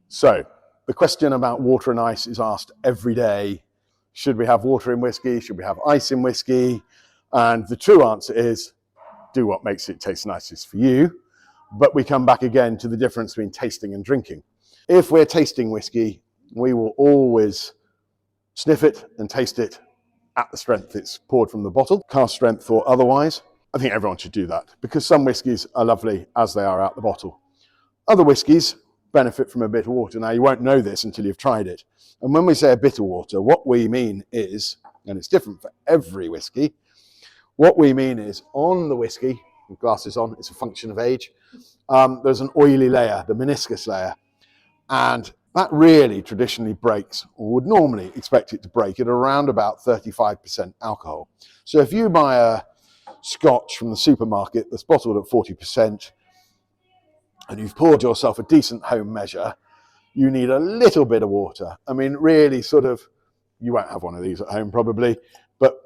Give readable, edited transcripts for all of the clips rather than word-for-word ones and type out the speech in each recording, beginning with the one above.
So the question about water and ice is asked every day. Should we have water in whiskey? Should we have ice in whiskey? And the true answer is do what makes it taste nicest for you. But we come back again to the difference between tasting and drinking. If we're tasting whiskey, we will always sniff it and taste it at the strength it's poured from the bottle, cask strength or otherwise. I think everyone should do that because some whiskies are lovely as they are out the bottle. Other whiskies benefit from a bit of water. Now, you won't know this until you've tried it. And when we say a bit of water, what we mean is, and it's different for every whiskey, what we mean is on the whiskey, with glasses on, it's a function of age, there's an oily layer, the meniscus layer. And that really traditionally breaks, or would normally expect it to break, at around about 35% alcohol. So if you buy a scotch from the supermarket that's bottled at 40%, and you've poured yourself a decent home measure, you need a little bit of water. I mean, really sort of, you won't have one of these at home probably, but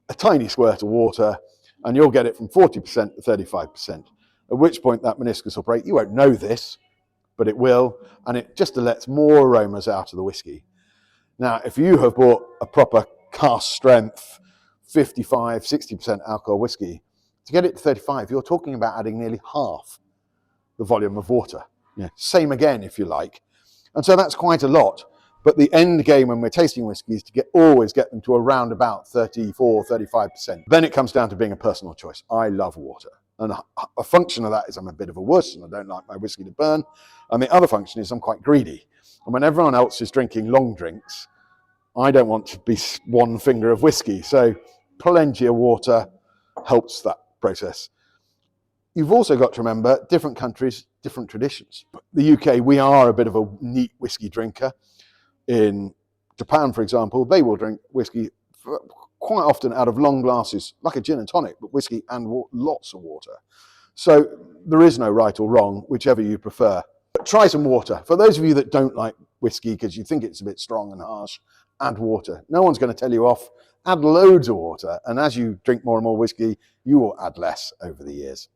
a tiny squirt of water, and you'll get it from 40% to 35%, at which point that meniscus will break. You won't know this, but it will, and it just lets more aromas out of the whiskey. Now, if you have bought a proper cask strength, 55, 60% alcohol whiskey, to get it to 35, you're talking about adding nearly half the volume of water. Yeah. Same again, if you like. And so that's quite a lot. But the end game when we're tasting whiskey is to always get them to around about 34, 35%. Then it comes down to being a personal choice. I love water. And a function of that is I'm a bit of a wuss and I don't like my whiskey to burn. And the other function is I'm quite greedy. And when everyone else is drinking long drinks, I don't want to be one finger of whiskey. So plenty of water helps that process. You've also got to remember different countries, different traditions. The UK, we are a bit of a neat whiskey drinker. In Japan, for example, they will drink whiskey quite often out of long glasses, like a gin and tonic, but whiskey and lots of water. So there is no right or wrong, whichever you prefer. But try some water. For those of you that don't like whiskey because you think it's a bit strong and harsh, add water. No one's going to tell you off. Add loads of water. And as you drink more and more whiskey, you will add less over the years.